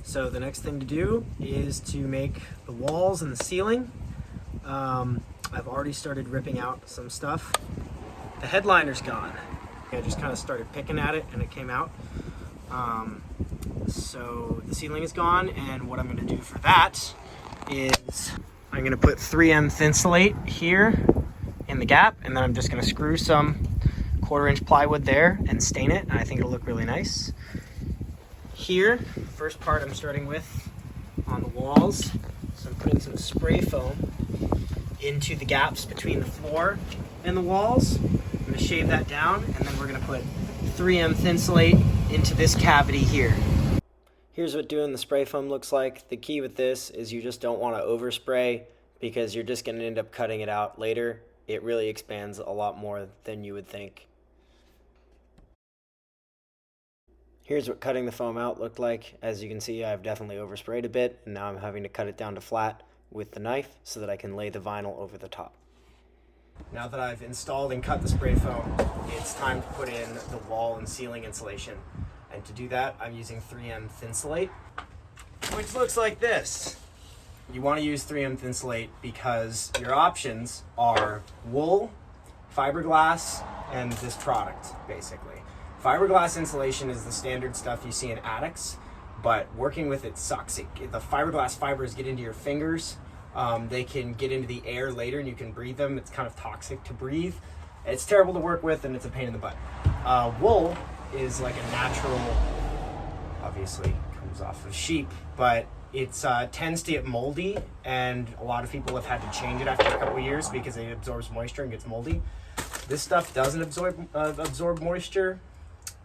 So the next thing to do is to make the walls and the ceiling. I've already started ripping out some stuff. The headliner's gone. I just kind of started picking at it and it came out. So the ceiling is gone, and what I'm going to do for that is I'm going to put 3M Thinsulate here in the gap, and then I'm just going to screw some 1/4-inch plywood there and stain it, and I think it'll look really nice. Here, first part I'm starting with on the walls, so I'm putting some spray foam into the gaps between the floor and the walls. I'm going to shave that down, and then we're going to put 3M Thinsulate into this cavity here. Here's what doing the spray foam looks like. The key with this is you just don't want to overspray because you're just going to end up cutting it out later. It really expands a lot more than you would think. Here's what cutting the foam out looked like. As you can see, I've definitely oversprayed a bit, and now I'm having to cut it down to flat with the knife so that I can lay the vinyl over the top. Now that I've installed and cut the spray foam, it's time to put in the wall and ceiling insulation. And to do that, I'm using 3M Thinsulate, which looks like this. You want to use 3M Thinsulate because your options are wool, fiberglass, and this product, basically. Fiberglass insulation is the standard stuff you see in attics, but working with it sucks. The fiberglass fibers get into your fingers. They can get into the air later and you can breathe them. It's kind of toxic to breathe. It's terrible to work with and it's a pain in the butt. Wool is like a natural, obviously comes off of sheep, but it tends to get moldy, and a lot of people have had to change it after a couple of years because it absorbs moisture and gets moldy. This stuff doesn't absorb moisture,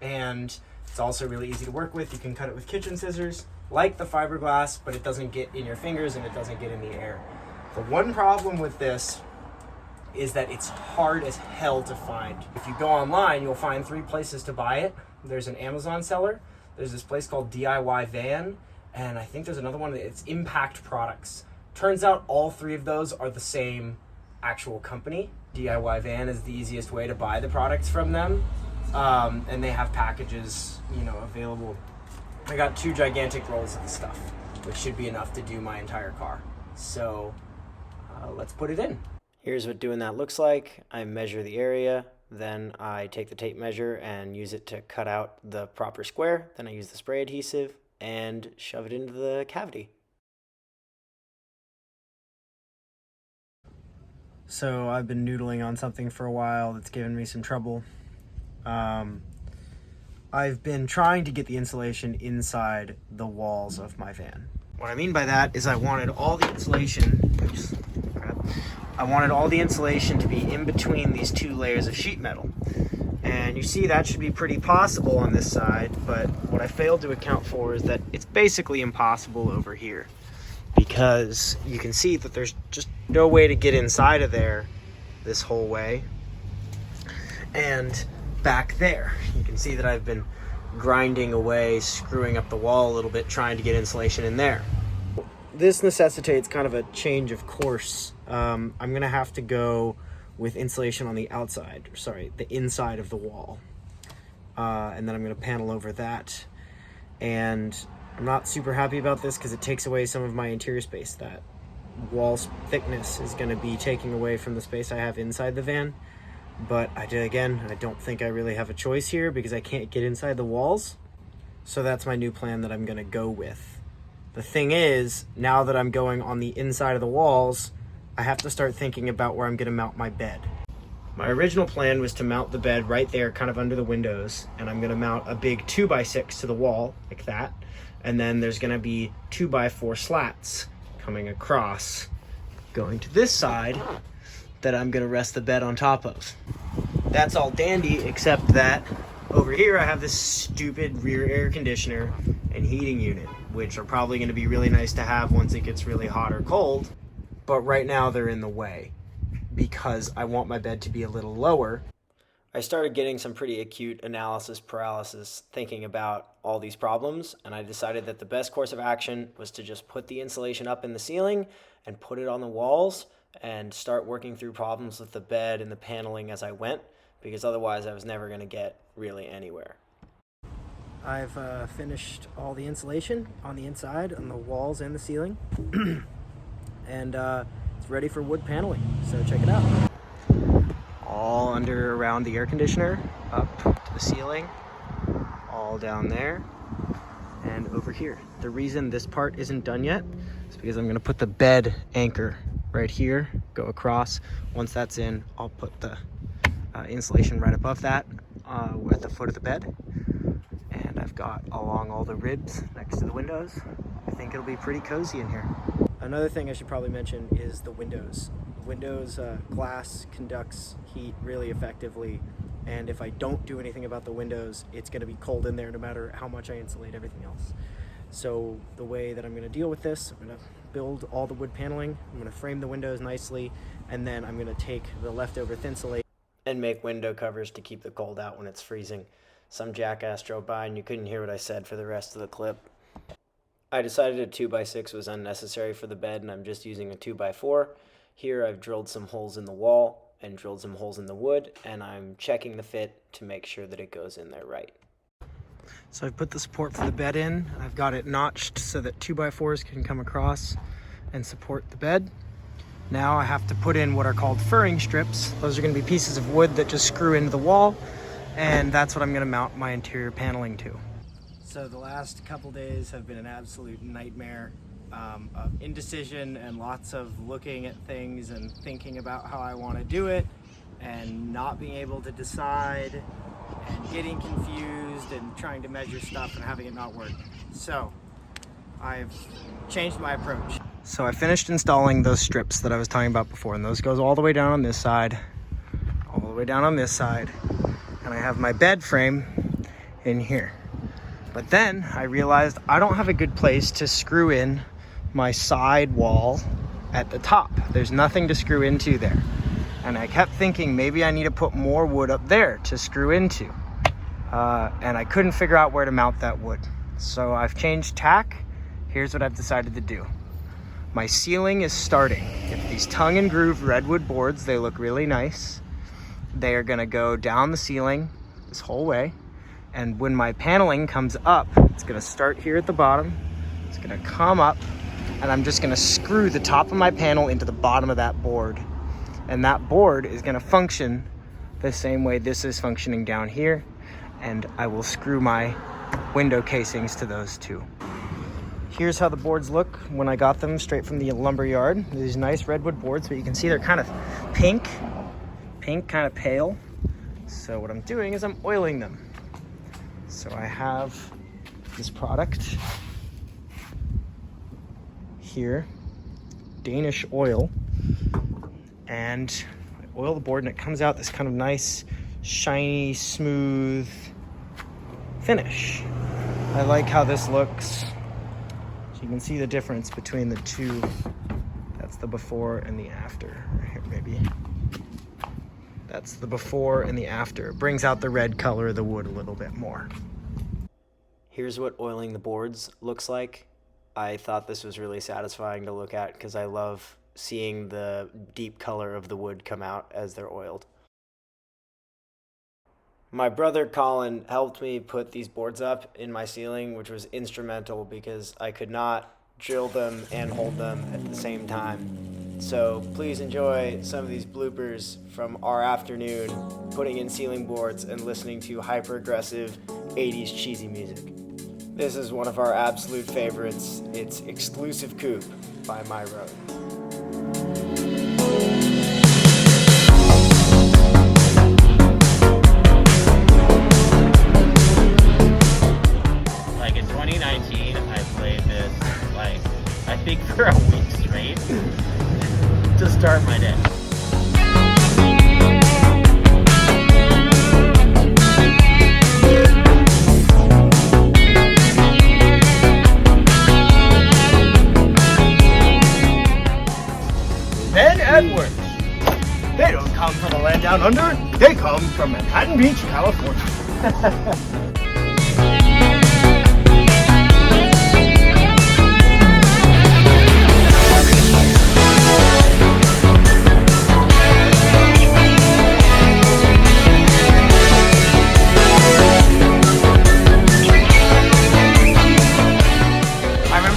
and it's also really easy to work with. You can cut it with kitchen scissors, like the fiberglass, but it doesn't get in your fingers and it doesn't get in the air. The one problem with this is that it's hard as hell to find. If you go online, you'll find 3 places to buy it. There's an Amazon seller, there's this place called DIY Van, and I think there's another one, it's Impact Products. Turns out all 3 of those are the same actual company. DIY Van is the easiest way to buy the products from them, and they have packages, available. I got 2 gigantic rolls of the stuff, which should be enough to do my entire car. So let's put it in. Here's what doing that looks like. I measure the area, then I take the tape measure and use it to cut out the proper square. Then I use the spray adhesive and shove it into the cavity. So I've been noodling on something for a while that's given me some trouble. I've been trying to get the insulation inside the walls of my van. What I mean by that is I wanted all the insulation to be in between these 2 layers of sheet metal. And you see that should be pretty possible on this side, but what I failed to account for is that it's basically impossible over here, because you can see that there's just no way to get inside of there this whole way. And back there, you can see that I've been grinding away, screwing up the wall a little bit, trying to get insulation in there. This necessitates kind of a change of course. I'm gonna have to go with insulation on the the inside of the wall. And then I'm gonna panel over that. And I'm not super happy about this because it takes away some of my interior space. That wall thickness is gonna be taking away from the space I have inside the van. But I don't think I really have a choice here because I can't get inside the walls. So that's my new plan that I'm gonna go with. The thing is, now that I'm going on the inside of the walls, I have to start thinking about where I'm gonna mount my bed. My original plan was to mount the bed right there, kind of under the windows, and I'm gonna mount a big 2x6 to the wall, like that. And then there's gonna be 2x4 slats coming across, going to this side, that I'm gonna rest the bed on top of. That's all dandy, except that over here I have this stupid rear air conditioner and heating unit, which are probably gonna be really nice to have once it gets really hot or cold, but right now they're in the way because I want my bed to be a little lower. I started getting some pretty acute analysis paralysis thinking about all these problems, and I decided that the best course of action was to just put the insulation up in the ceiling and put it on the walls and start working through problems with the bed and the paneling as I went, because otherwise I was never going to get really anywhere. I've finished all the insulation on the inside, on the walls and the ceiling, and it's ready for wood paneling, so check it out. All under around the air conditioner, up to the ceiling, all down there, and over here. The reason this part isn't done yet is because I'm gonna put the bed anchor right here, go across. Once that's in, I'll put the insulation right above that at the foot of the bed. And I've got along all the ribs next to the windows. I think it'll be pretty cozy in here. Another thing I should probably mention is the windows. Windows glass conducts heat really effectively, and if I don't do anything about the windows, it's going to be cold in there no matter how much I insulate everything else. So the way that I'm going to deal with this, I'm going to build all the wood paneling, I'm going to frame the windows nicely, and then I'm going to take the leftover Thinsulate and make window covers to keep the cold out when it's freezing. Some jackass drove by and you couldn't hear what I said for the rest of the clip. I decided a 2x6 was unnecessary for the bed, and I'm just using a 2x4. Here I've drilled some holes in the wall and drilled some holes in the wood, and I'm checking the fit to make sure that it goes in there right. So I've put the support for the bed in. I've got it notched so that 2x4s can come across and support the bed. Now I have to put in what are called furring strips. Those are going to be pieces of wood that just screw into the wall, and that's what I'm going to mount my interior paneling to. So the last couple days have been an absolute nightmare of indecision and lots of looking at things and thinking about how I want to do it and not being able to decide and getting confused and trying to measure stuff and having it not work. So I've changed my approach. So I finished installing those strips that I was talking about before, and those goes all the way down on this side, all the way down on this side, and I have my bed frame in here. But then I realized I don't have a good place to screw in my side wall at the top. There's nothing to screw into there. And I kept thinking maybe I need to put more wood up there to screw into. And I couldn't figure out where to mount that wood. So I've changed tack. Here's what I've decided to do. My ceiling is starting. If these tongue and groove redwood boards, they look really nice. They are gonna go down the ceiling this whole way. And when my paneling comes up, it's gonna start here at the bottom. It's gonna come up, and I'm just gonna screw the top of my panel into the bottom of that board. And that board is gonna function the same way this is functioning down here. And I will screw my window casings to those two. Here's how the boards look when I got them straight from the lumber yard. These nice redwood boards, but you can see they're kind of pink, kind of pale. So what I'm doing is I'm oiling them. So I have this product here, Danish oil, and I oil the board and it comes out this kind of nice, shiny, smooth finish. I like how this looks. So you can see the difference between the two. That's the before and the after. Right here, maybe. That's the before and the after. It brings out the red color of the wood a little bit more. Here's what oiling the boards looks like. I thought this was really satisfying to look at because I love seeing the deep color of the wood come out as they're oiled. My brother Colin helped me put these boards up in my ceiling, which was instrumental because I could not drill them and hold them at the same time. So please enjoy some of these bloopers from our afternoon putting in ceiling boards and listening to hyper-aggressive 80s cheesy music. This is one of our absolute favorites. It's Exclusive Coupe by My Road. Like in 2019, I played this, I think for a week straight to start my day. Ben Edwards. They don't come from a land down under. They come from Manhattan Beach, California.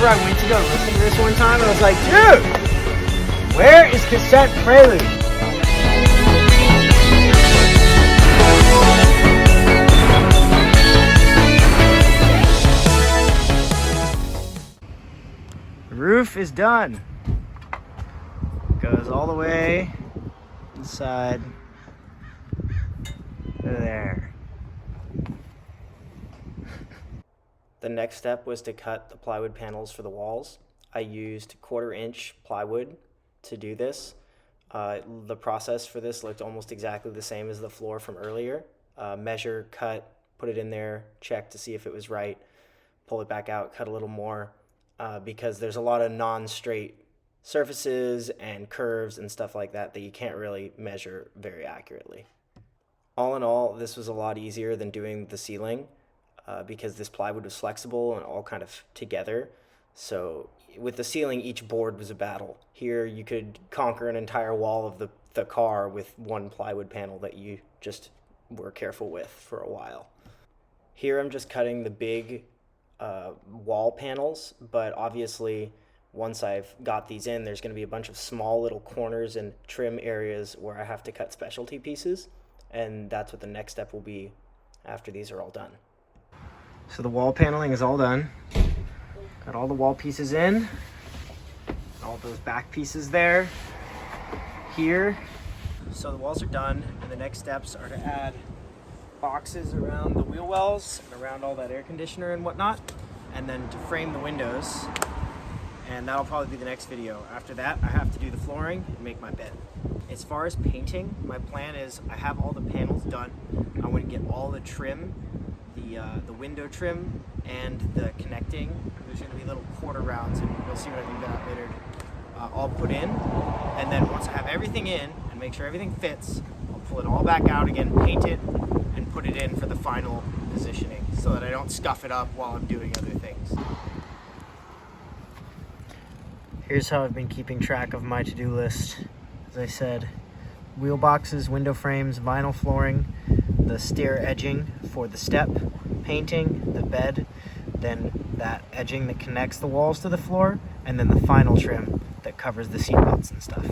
remember I went to go listen to this one time and I was like, dude, where is Cassette Prelude? The roof is done. Goes all the way inside there. The next step was to cut the plywood panels for the walls. I used 1/4-inch plywood to do this. The process for this looked almost exactly the same as the floor from earlier. Measure, cut, put it in there, check to see if it was right, pull it back out, cut a little more, because there's a lot of non-straight surfaces and curves and stuff like that that you can't really measure very accurately. All in all, this was a lot easier than doing the ceiling because this plywood was flexible and all kind of together. So with the ceiling, each board was a battle. Here you could conquer an entire wall of the car with one plywood panel that you just were careful with for a while. Here I'm just cutting the big wall panels, but obviously once I've got these in, there's going to be a bunch of small little corners and trim areas where I have to cut specialty pieces, and that's what the next step will be after these are all done. So the wall paneling is all done. Got all the wall pieces in, all those back pieces there, here. So the walls are done, and the next steps are to add boxes around the wheel wells and around all that air conditioner and whatnot, and then to frame the windows. And that'll probably be the next video. After that, I have to do the flooring and make my bed. As far as painting, my plan is I have all the panels done. I want to get all the trim, the window trim, and the connecting. There's going to be little quarter rounds, and you'll see what I mean by that later. All put in, and then once I have everything in and make sure everything fits, I'll pull it all back out again, paint it, and put it in for the final positioning so that I don't scuff it up while I'm doing other things. Here's how I've been keeping track of my to-do list. As I said, wheel boxes, window frames, vinyl flooring, the stair edging for the step, painting, the bed, then that edging that connects the walls to the floor, and then the final trim that covers the seat belts and stuff.